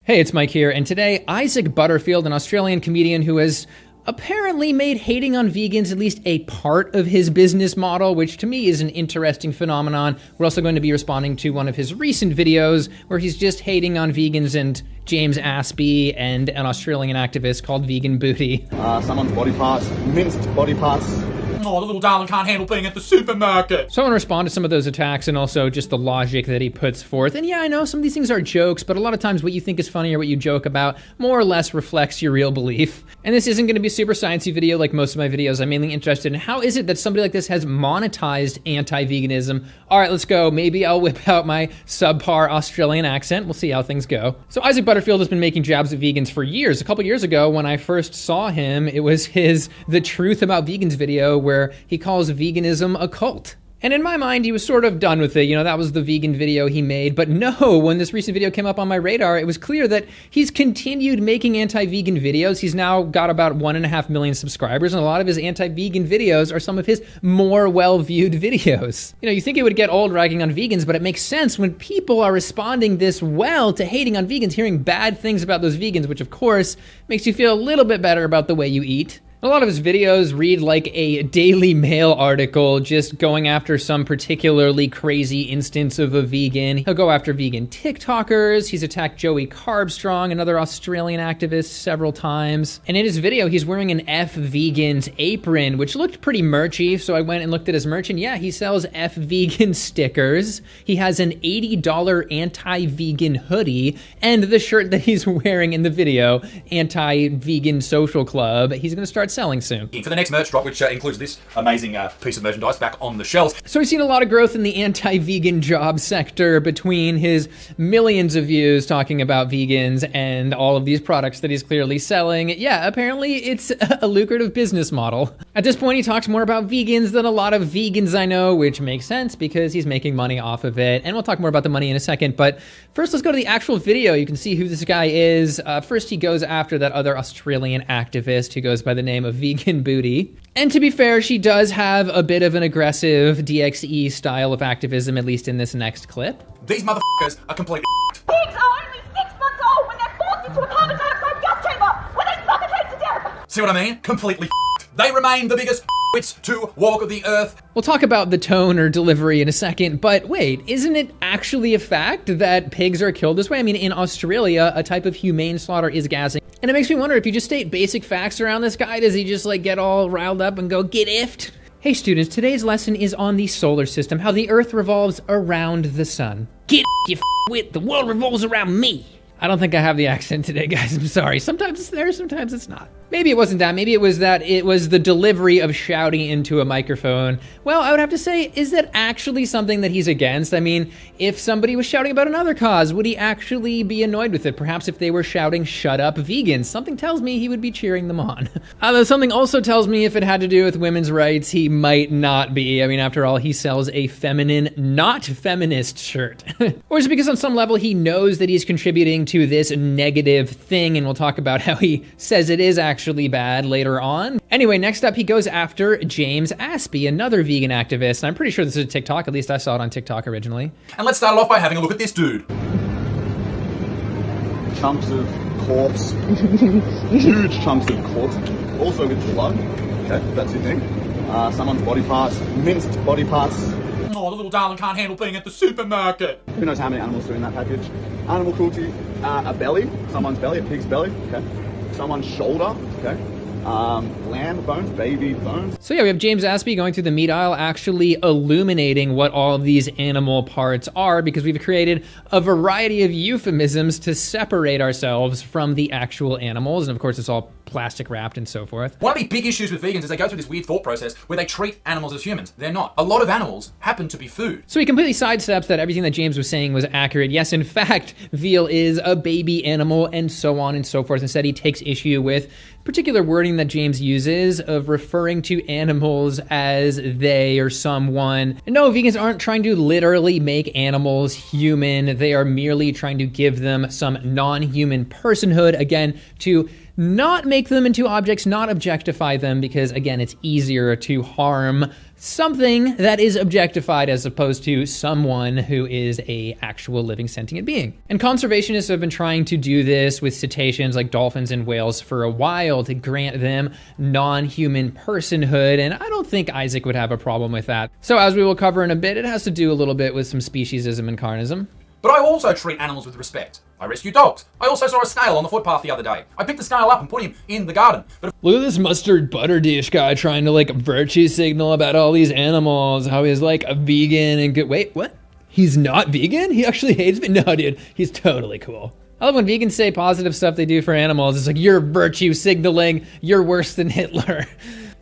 Hey, it's Mike here, and today Isaac Butterfield, an Australian comedian who has apparently made hating on vegans at least a part of his business model, which to me is an interesting phenomenon. We're also going to be responding to one of his recent videos where he's just hating on vegans and James Aspie and an Australian activist called Vegan Booty. Someone's body parts, minced body parts. Oh, the little darling can't handle being at the supermarket. So I want to respond to some of those attacks and also just the logic that he puts forth. And yeah, I know some of these things are jokes, but a lot of times what you think is funny or what you joke about more or less reflects your real belief. And this isn't going to be a super sciencey video like most of my videos. I'm mainly interested in how is it that somebody like this has monetized anti-veganism. All right, let's go. Maybe I'll whip out my subpar Australian accent. We'll see how things go. So Isaac Butterfield has been making jabs at vegans for years. A couple years ago when I first saw him, it was his The Truth About Vegans video where he calls veganism a cult. And in my mind, he was sort of done with it. You know, that was the vegan video he made. But no, when this recent video came up on my radar, it was clear that he's continued making anti-vegan videos. He's now got about 1.5 million subscribers, and a lot of his anti-vegan videos are some of his more well-viewed videos. You know, you think it would get old ragging on vegans, but it makes sense when people are responding this well to hating on vegans, hearing bad things about those vegans, which of course makes you feel a little bit better about the way you eat. A lot of his videos read like a Daily Mail article just going after some particularly crazy instance of a vegan. He'll go after vegan TikTokers. He's attacked Joey Carbstrong, another Australian activist, several times. And in his video, he's wearing an F Vegans apron, which looked pretty merchy. So I went and looked at his merch, and yeah, he sells F Vegan stickers. He has an $80 anti-vegan hoodie, and the shirt that he's wearing in the video, Anti-Vegan Social Club, he's gonna start selling soon. For the next merch drop, which includes this amazing piece of merchandise back on the shelves. So we've seen a lot of growth in the anti-vegan job sector between his millions of views talking about vegans and all of these products that he's clearly selling. Yeah, apparently it's a lucrative business model. At this point, he talks more about vegans than a lot of vegans I know, which makes sense because he's making money off of it. And we'll talk more about the money in a second. But first, let's go to the actual video. You can see who this guy is. First, he goes after that other Australian activist who goes by the name of Vegan Booty. And to be fair, she does have a bit of an aggressive DXE style of activism, at least in this next clip. These motherfuckers are completely Pigs are only 6 months old when they're forced into a carbon dioxide gas chamber, where they suffocate to death. See what I mean? Completely They remain the biggest to walk the earth. We'll talk about the tone or delivery in a second, but wait, isn't it actually a fact that pigs are killed this way? I mean, in Australia, a type of humane slaughter is gassing. And it makes me wonder, if you just state basic facts around this guy, does he just like get all riled up and go, get iffed? Hey students, today's lesson is on the solar system, how the earth revolves around the sun. Get you with, the world revolves around me. I don't think I have the accent today, guys. I'm sorry. Sometimes it's there, sometimes it's not. Maybe it wasn't that. Maybe it was that it was the delivery of shouting into a microphone. Well, I would have to say, is that actually something that he's against? I mean, if somebody was shouting about another cause, would he actually be annoyed with it? Perhaps if they were shouting, shut up vegans, something tells me he would be cheering them on. Although something also tells me if it had to do with women's rights, he might not be. I mean, after all, he sells a feminine, not feminist shirt. Or is it because on some level he knows that he's contributing to this negative thing, and we'll talk about how he says it is actually bad later on. Anyway, next up he goes after James Aspie, another vegan activist. And I'm pretty sure this is a TikTok, at least I saw it on TikTok originally. And let's start off by having a look at this dude. Chunks of corpse. Huge chunks of corpse. Also with blood. Okay, that's your thing. Someone's body parts, minced body parts. Oh, the little darling can't handle being at the supermarket. Who knows how many animals are in that package? Animal cruelty, a belly, someone's belly, a pig's belly, okay. Someone's shoulder, okay. Lamb bones, baby bones. So yeah, we have James Aspie going through the meat aisle, actually illuminating what all of these animal parts are, because we've created a variety of euphemisms to separate ourselves from the actual animals. And of course, it's all plastic wrapped and so forth. One of the big issues with vegans is they go through this weird thought process where they treat animals as humans. They're not. A lot of animals happen to be food. So he completely sidesteps that everything that James was saying was accurate. Yes, in fact, veal is a baby animal and so on and so forth. Instead, he takes issue with particular wording that James uses of referring to animals as they or someone. And no, vegans aren't trying to literally make animals human. They are merely trying to give them some non-human personhood, again, to not make them into objects, not objectify them, because again, it's easier to harm something that is objectified as opposed to someone who is a actual living sentient being. And conservationists have been trying to do this with cetaceans like dolphins and whales for a while to grant them non-human personhood, and I don't think Isaac would have a problem with that. So as we will cover in a bit, it has to do a little bit with some speciesism and carnism. But I also treat animals with respect. I rescue dogs. I also saw a snail on the footpath the other day. I picked the snail up and put him in the garden. But Look at this mustard butter dish guy trying to like virtue signal about all these animals, how he's like a vegan and good. Wait, what? He's not vegan? He actually hates me? No, dude, he's totally cool. I love when vegans say positive stuff they do for animals. It's like, you're virtue signaling, you're worse than Hitler.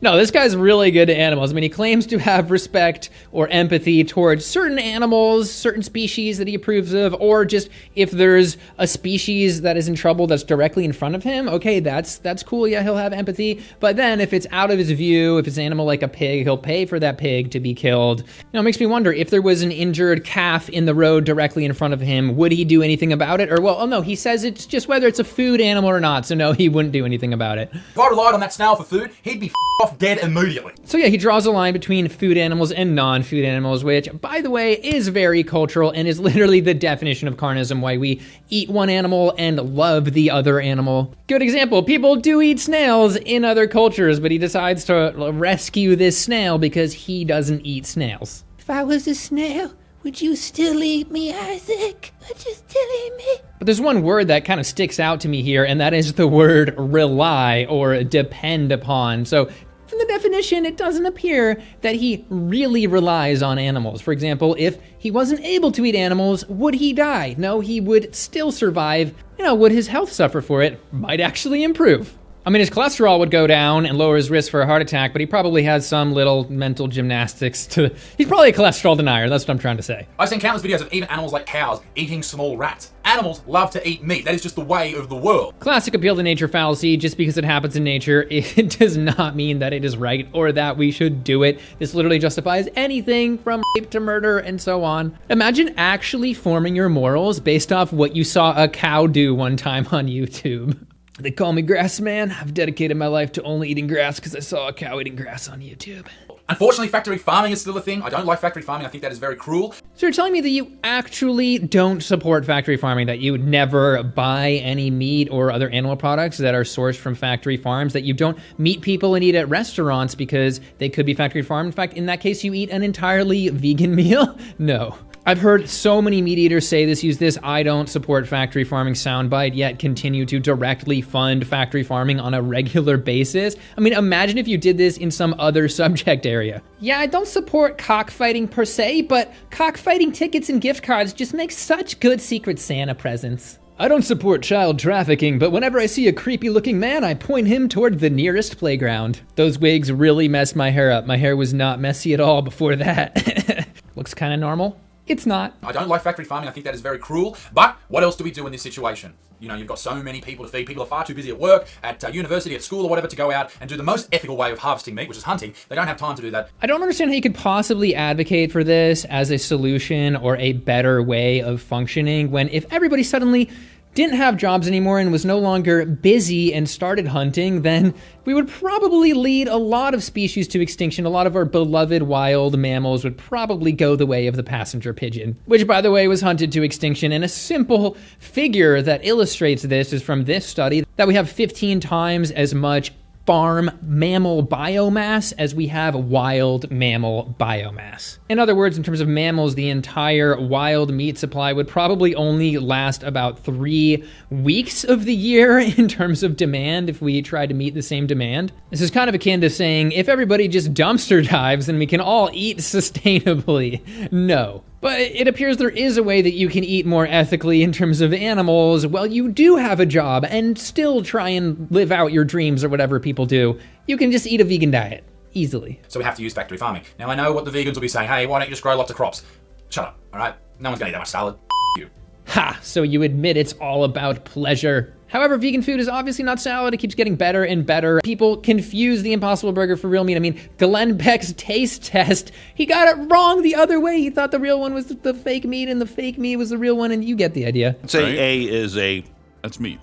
No, this guy's really good to animals. I mean, he claims to have respect or empathy towards certain animals, certain species that he approves of, or just if there's a species that is in trouble that's directly in front of him, okay, that's cool, yeah, he'll have empathy. But then if it's out of his view, if it's an animal like a pig, he'll pay for that pig to be killed. You know, it makes me wonder, if there was an injured calf in the road directly in front of him, would he do anything about it? Or, well, oh no, he says it's just whether it's a food animal or not, so no, he wouldn't do anything about it. if I relied on that snail for food, he'd be off dead immediately. So yeah, he draws a line between food animals and non-food animals, which, by the way, is very cultural and is literally the definition of carnism, why we eat one animal and love the other animal. Good example, people do eat snails in other cultures, but he decides to rescue this snail because he doesn't eat snails. If I was a snail, would you still eat me, Isaac? Would you still eat me? But there's one word that kind of sticks out to me here, and that is the word rely or depend upon. So from the definition, it doesn't appear that he really relies on animals. For example, if he wasn't able to eat animals, would he die? No, he would still survive. You know, would his health suffer for it? Might actually improve. I mean, his cholesterol would go down and lower his risk for a heart attack, but he probably has some little mental gymnastics to... He's probably a cholesterol denier, that's what I'm trying to say. I've seen countless videos of even animals like cows eating small rats. Animals love to eat meat. That is just the way of the world. Classic appeal to nature fallacy. Just because it happens in nature, it does not mean that it is right or that we should do it. This literally justifies anything from rape to murder and so on. Imagine actually forming your morals based off what you saw a cow do one time on YouTube. They call me Grass Man. I've dedicated my life to only eating grass because I saw a cow eating grass on YouTube. Unfortunately, factory farming is still a thing. I don't like factory farming. I think that is very cruel. So you're telling me that you actually don't support factory farming, that you would never buy any meat or other animal products that are sourced from factory farms, that you don't meet people and eat at restaurants because they could be factory farmed. In fact, in that case, you eat an entirely vegan meal? No. I've heard so many meat eaters say this, use this "I don't support factory farming" soundbite, yet continue to directly fund factory farming on a regular basis. I mean, imagine if you did this in some other subject area. Yeah, I don't support cockfighting per se, but cockfighting tickets and gift cards just make such good Secret Santa presents. I don't support child trafficking, but whenever I see a creepy looking man, I point him toward the nearest playground. Those wigs really messed my hair up. My hair was not messy at all before that. Looks kind of normal. It's not. I don't like factory farming. I think that is very cruel. But what else do we do in this situation? You know, you've got so many people to feed. People are far too busy at work, at university, at school, or whatever to go out and do the most ethical way of harvesting meat, which is hunting. They don't have time to do that. I don't understand how you could possibly advocate for this as a solution or a better way of functioning when if everybody suddenly didn't have jobs anymore and was no longer busy and started hunting, then we would probably lead a lot of species to extinction. A lot of our beloved wild mammals would probably go the way of the passenger pigeon, which, by the way, was hunted to extinction. And a simple figure that illustrates this is from this study that we have 15 times as much farm mammal biomass as we have wild mammal biomass. In other words, in terms of mammals, the entire wild meat supply would probably only last about 3 weeks of the year in terms of demand if we tried to meet the same demand. This is kind of akin to saying, if everybody just dumpster dives, then we can all eat sustainably. No. But it appears there is a way that you can eat more ethically in terms of animals while you do have a job and still try and live out your dreams or whatever people do. You can just eat a vegan diet easily. So we have to use factory farming. Now I know what the vegans will be saying. Hey, why don't you just grow lots of crops? Shut up, all right? No one's gonna eat that much salad. You. Ha! So you admit it's all about pleasure. However, vegan food is obviously not salad. It keeps getting better and better. People confuse the Impossible Burger for real meat. I mean, Glenn Beck's taste test, he got it wrong the other way. He thought the real one was the fake meat and the fake meat was the real one, and you get the idea. Say right. That's meat.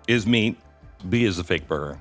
Is meat. B is the fake burger.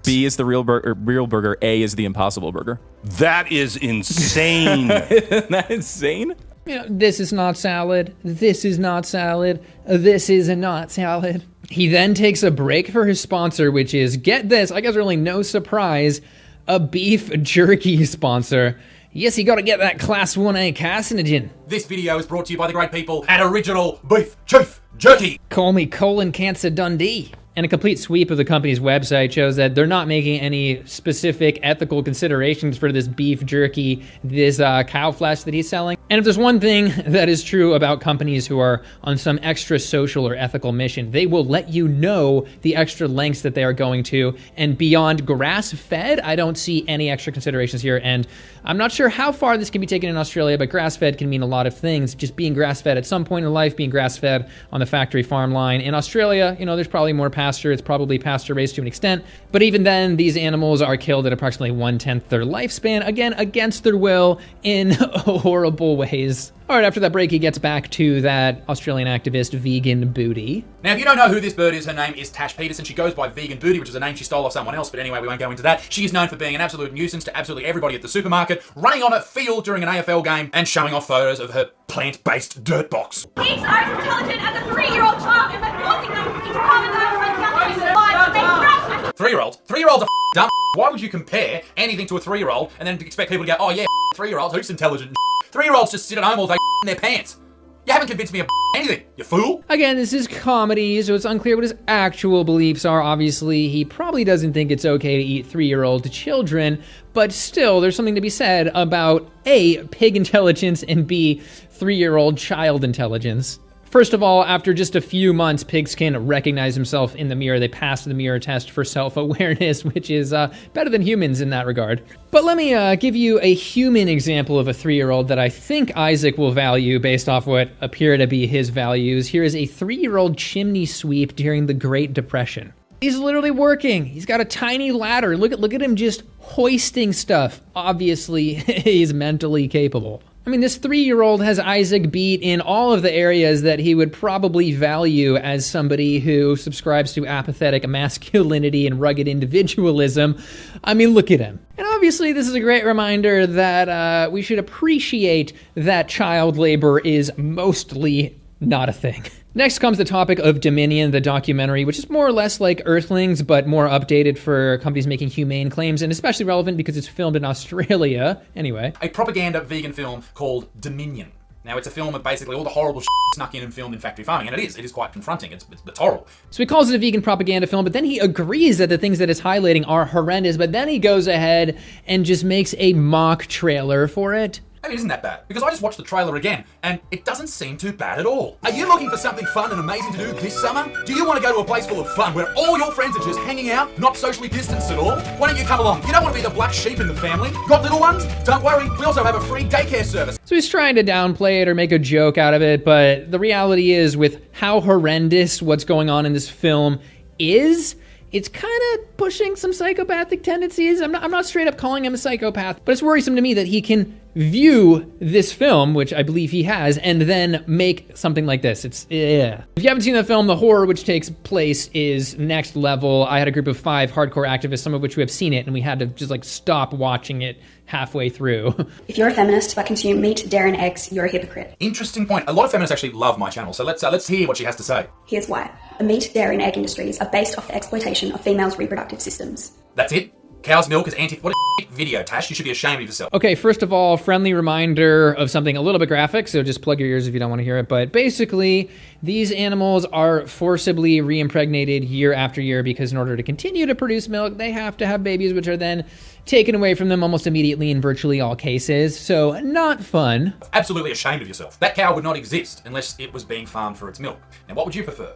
B is the real burger. A is the impossible burger. That is insane. Isn't that insane? You know, this is not salad. This is not salad. This is not salad. He then takes a break for his sponsor, which is, get this, I guess really no surprise, a beef jerky sponsor. Yes, you gotta get that class 1A carcinogen. This video is brought to you by the great people at Original Beef Chief Jerky. Call me colon cancer Dundee. And a complete sweep of the company's website shows that they're not making any specific ethical considerations for this beef jerky, this cow flesh that he's selling. And if there's one thing that is true about companies who are on some extra social or ethical mission, they will let you know the extra lengths that they are going to. And beyond grass-fed, I don't see any extra considerations here. And I'm not sure how far this can be taken in Australia, but grass-fed can mean a lot of things. Just being grass-fed at some point in life, being grass-fed on the factory farm line. In Australia, you know, there's probably more pasture. It's probably pasture raised to an extent. But even then, these animals are killed at approximately 1/10 their lifespan, again, against their will, in horrible ways. All right, after that break, he gets back to that Australian activist, Vegan Booty. Now, if you don't know who this bird is, her name is Tash Peterson. She goes by Vegan Booty, which is a name she stole off someone else, but anyway, we won't go into that. She is known for being an absolute nuisance to absolutely everybody at the supermarket, running on a field during an AFL game, and showing off photos of her plant-based dirt box. Pigs are as intelligent as a 3-year-old child, and we're forcing them into carbon dioxide lives. They crash. 3-year-olds? 3-year-olds are dumb. Why would you compare anything to a 3-year-old and then expect people to go, oh yeah, 3-year-olds, who's intelligent? 3-year-olds just sit at home all day in their pants. You haven't convinced me of anything, you fool. Again, this is comedy, so it's unclear what his actual beliefs are. Obviously, he probably doesn't think it's okay to eat 3-year-old children, but still, there's something to be said about A, pig intelligence, and B, 3-year-old child intelligence. First of all, after just a few months, pigs can recognize themselves in the mirror. They pass the mirror test for self-awareness, which is better than humans in that regard. But let me give you a human example of a 3-year-old that I think Isaac will value based off what appear to be his values. Here is a 3-year-old chimney sweep during the Great Depression. He's literally working. He's got a tiny ladder. Look at him just hoisting stuff. Obviously, he's mentally capable. I mean, this 3-year-old has Isaac beat in all of the areas that he would probably value as somebody who subscribes to apathetic masculinity and rugged individualism. I mean, look at him. And obviously, this is a great reminder that we should appreciate that child labor is mostly not a thing. Next comes the topic of Dominion, the documentary, which is more or less like Earthlings, but more updated for companies making humane claims, and especially relevant because it's filmed in Australia. Anyway. A propaganda vegan film called Dominion. Now, it's a film of basically all the horrible snuck in and filmed in factory farming, and it is quite confronting. It's horrible. So he calls it a vegan propaganda film, but then he agrees that the things that it's highlighting are horrendous, but then he goes ahead and just makes a mock trailer for it. I mean, it isn't that bad, because I just watched the trailer again, and it doesn't seem too bad at all. Are you looking for something fun and amazing to do this summer? Do you want to go to a place full of fun where all your friends are just hanging out, not socially distanced at all? Why don't you come along? You don't want to be the black sheep in the family. Got little ones? Don't worry, we also have a free daycare service. So he's trying to downplay it or make a joke out of it, but the reality is, with how horrendous what's going on in this film is, it's kind of pushing some psychopathic tendencies. I'm not straight up calling him a psychopath, but it's worrisome to me that he can view this film, which I believe he has, and then make something like this. Yeah. If you haven't seen the film, the horror which takes place is next level. I had a group of 5 hardcore activists, some of which who have seen it, and we had to just like stop watching it halfway through. If you're a feminist but consume meat, dairy and eggs, you're a hypocrite. Interesting point. A lot of feminists actually love my channel, so let's hear what she has to say. Here's why. The meat, dairy and egg industries are based off the exploitation of females' reproductive systems. That's it? Cow's milk is what a video, Tash. You should be ashamed of yourself. Okay, first of all, friendly reminder of something a little bit graphic, so just plug your ears if you don't want to hear it. But basically, these animals are forcibly reimpregnated year after year because in order to continue to produce milk, they have to have babies, which are then taken away from them almost immediately in virtually all cases. So not fun. Absolutely ashamed of yourself. That cow would not exist unless it was being farmed for its milk. Now, what would you prefer?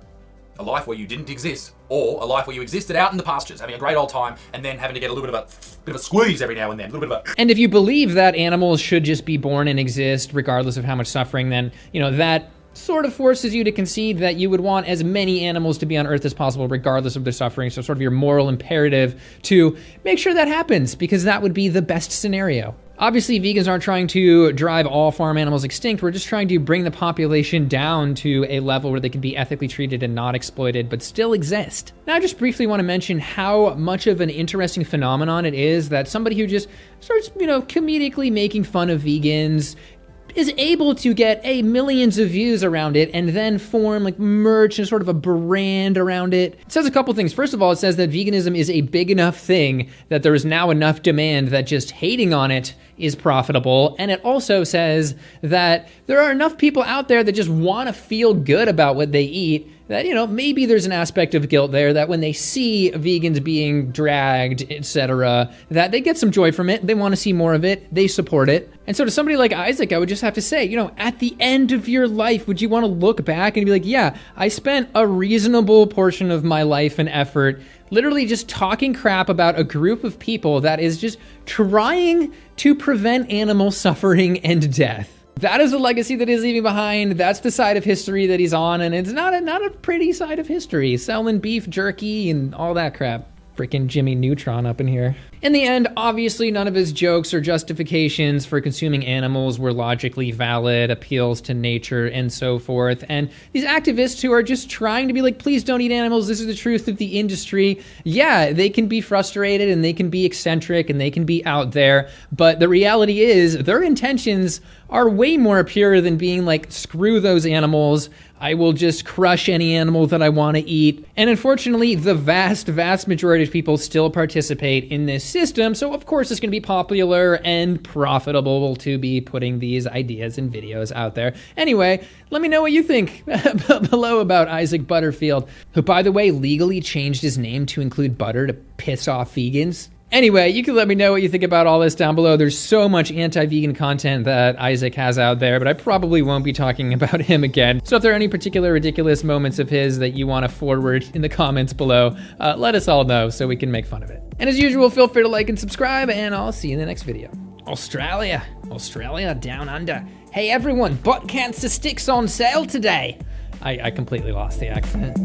A life where you didn't exist, or a life where you existed out in the pastures, having a great old time, and then having to get a little bit of a squeeze every now and then, a little bit of a... And if you believe that animals should just be born and exist regardless of how much suffering, then, you know, that sort of forces you to concede that you would want as many animals to be on Earth as possible regardless of their suffering, so sort of your moral imperative to make sure that happens, because that would be the best scenario. Obviously, vegans aren't trying to drive all farm animals extinct. We're just trying to bring the population down to a level where they can be ethically treated and not exploited, but still exist. Now, I just briefly want to mention how much of an interesting phenomenon it is that somebody who just starts, comedically making fun of vegans is able to get millions of views around it and then form like merch and sort of a brand around it. It says a couple things. First of all, it says that veganism is a big enough thing that there is now enough demand that just hating on it is profitable. And it also says that there are enough people out there that just want to feel good about what they eat that, maybe there's an aspect of guilt there that when they see vegans being dragged, etc., that they get some joy from it. They want to see more of it. They support it. And so to somebody like Isaac, I would just have to say, at the end of your life, would you want to look back and be like, yeah, I spent a reasonable portion of my life and effort literally just talking crap about a group of people that is just trying to prevent animal suffering and death. That is the legacy that he's leaving behind. That's the side of history that he's on, and it's not a pretty side of history. Selling beef jerky and all that crap. Freaking Jimmy Neutron up in here. In the end, obviously none of his jokes or justifications for consuming animals were logically valid, appeals to nature and so forth. And these activists who are just trying to be like, please don't eat animals, this is the truth of the industry. Yeah, they can be frustrated and they can be eccentric and they can be out there. But the reality is their intentions are way more pure than being like, screw those animals. I will just crush any animal that I want to eat. And unfortunately, the vast, vast majority of people still participate in this system. So of course it's going to be popular and profitable to be putting these ideas and videos out there. Anyway, let me know what you think below about Isaac Butterfield, who, by the way, legally changed his name to include butter to piss off vegans. Anyway, you can let me know what you think about all this down below. There's so much anti-vegan content that Isaac has out there, but I probably won't be talking about him again. So if there are any particular ridiculous moments of his that you want to forward in the comments below, let us all know so we can make fun of it. And as usual, feel free to like and subscribe, and I'll see you in the next video. Australia down under. Hey everyone, butt cancer sticks on sale today. I completely lost the accent.